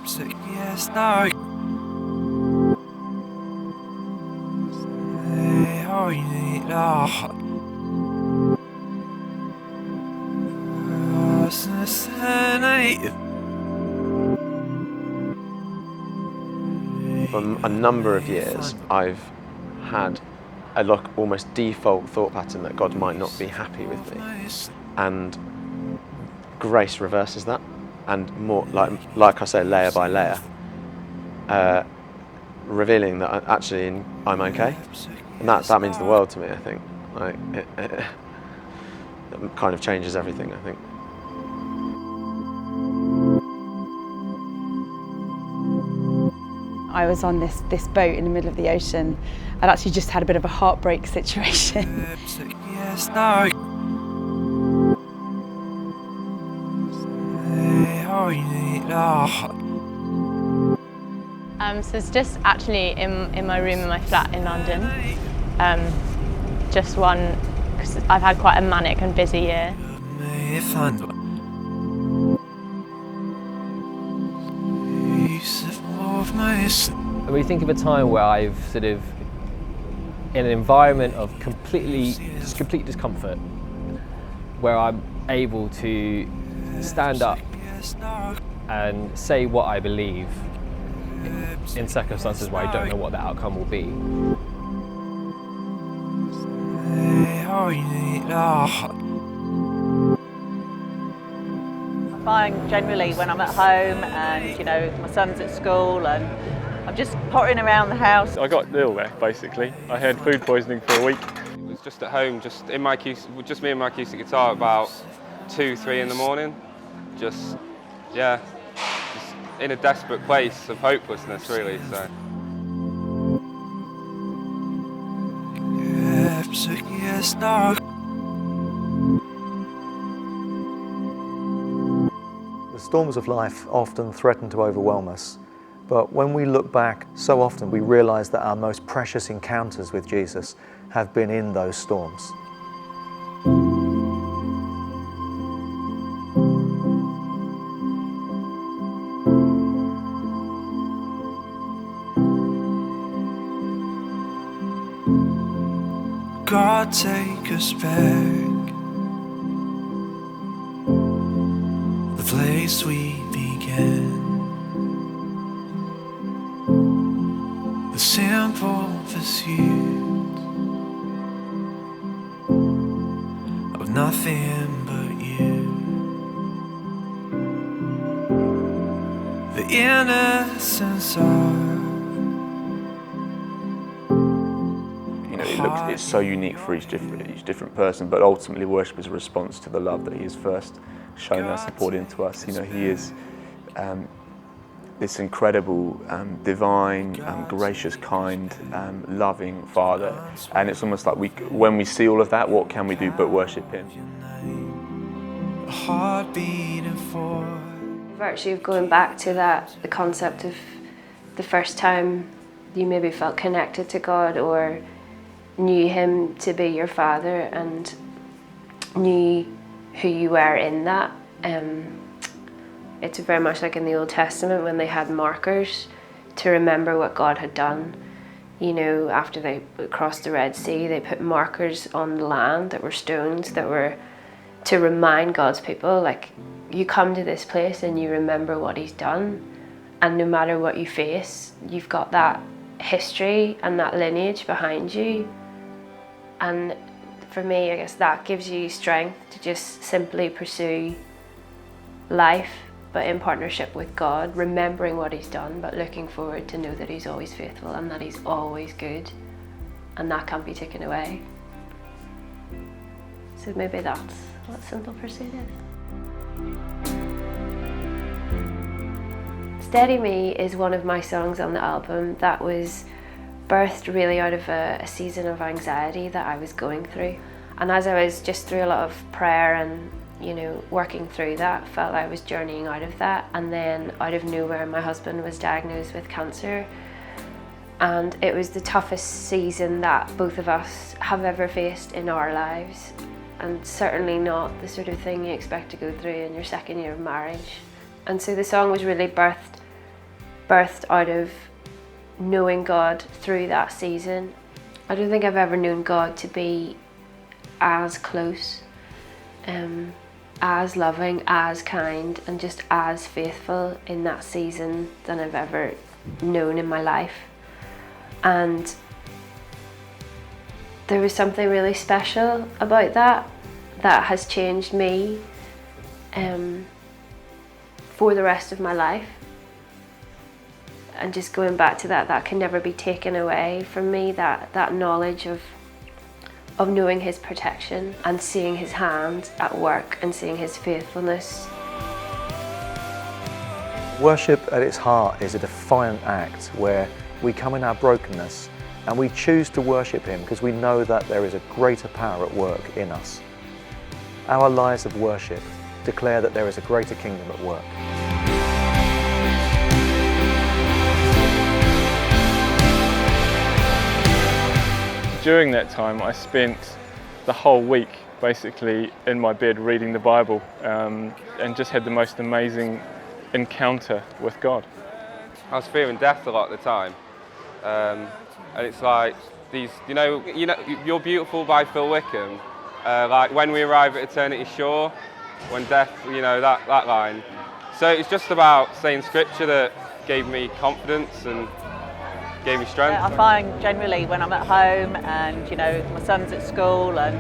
Yes, no. Oh, you need For a number of years, I've had a almost default thought pattern that God might not be happy with me, and grace reverses that, and more like I say, layer by layer, revealing that actually I'm okay, and that means the world to me. I think it kind of changes everything. I think. I was on this boat in the middle of the ocean. I'd actually just had a bit of a heartbreak situation. Yes, no. Oh, you need So it's just actually in my room in my flat in London. Just one, because I've had quite a manic and busy year. When you think of a time where I've sort of, in an environment of complete discomfort, where I'm able to stand up and say what I believe in circumstances where I don't know what the outcome will be. I find generally when I'm at home and my son's at school and I'm just pottering around the house. I got ill there basically. I had food poisoning for a week. It was just at home, just me and my acoustic guitar about 2-3 in the morning. Just in a desperate place of hopelessness really. So. The storms of life often threaten to overwhelm us, but when we look back, so often we realize that our most precious encounters with Jesus have been in those storms. God, take us back, the place we began, the simple pursuit of nothing but you, the innocence of. It's so unique for each different person, but ultimately worship is a response to the love that He has first shown us and poured into us. He is this incredible, divine, gracious, kind, loving Father, and it's almost like when we see all of that, what can we do but worship Him? Virtue of going back to that, the concept of the first time you maybe felt connected to God or knew Him to be your Father and knew who you were in that. It's very much like in the Old Testament when they had markers to remember what God had done. After they crossed the Red Sea, they put markers on the land that were stones that were to remind God's people, like, you come to this place and you remember what He's done, and no matter what you face, you've got that history and that lineage behind you. And for me, I guess that gives you strength to just simply pursue life, but in partnership with God, remembering what He's done, but looking forward to know that He's always faithful and that He's always good, and that can't be taken away. So maybe that's what Simple Pursuit is. Steady Me is one of my songs on the album that was birthed really out of a season of anxiety that I was going through. And as I was just through a lot of prayer and working through that, felt I was journeying out of that. And then out of nowhere, my husband was diagnosed with cancer. And it was the toughest season that both of us have ever faced in our lives. And certainly not the sort of thing you expect to go through in your second year of marriage. And so the song was really birthed birthed out of knowing God through that season. I don't think I've ever known God to be as close, as loving, as kind, and just as faithful in that season than I've ever known in my life. And there was something really special about that has changed me for the rest of my life. And just going back to that can never be taken away from me, that knowledge of knowing his protection and seeing his hand at work and seeing his faithfulness. Worship at its heart is a defiant act where we come in our brokenness and we choose to worship him because we know that there is a greater power at work in us. Our lives of worship declare that there is a greater kingdom at work. During that time, I spent the whole week basically in my bed reading the Bible and just had the most amazing encounter with God. I was fearing death a lot at the time, and it's like these, you know, You're Beautiful by Phil Wickham. Like when we arrive at eternity's shore, when death, that line. So it's just about saying scripture that gave me confidence and gave me strength. I find generally when I'm at home and my son's at school and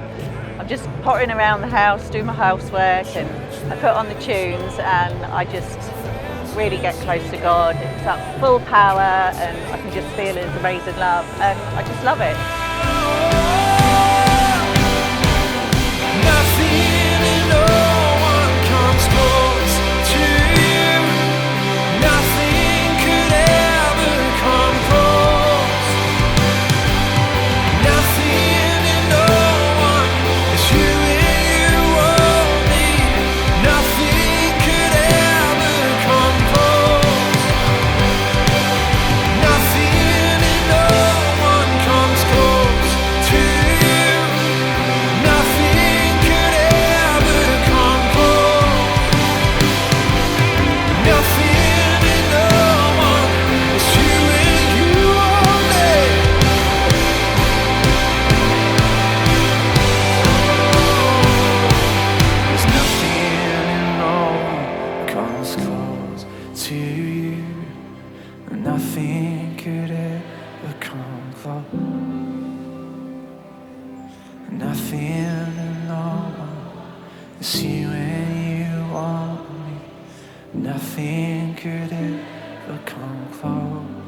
I'm just pottering around the house, doing my housework, and I put on the tunes and I just really get close to God. It's that full power and I can just feel his amazing love and I just love it. Nothing and no one comes close to you. Nothing could ever come close. Nothing and no one is you and you only. Nothing could ever come close. Nothing and no one comes close to you. Nothing could ever come close. Nothing and no one is you and you only. There's nothing and no one comes close to you. Nothing could ever come close. Nothing and no one is you and you want me. Nothing could ever come close.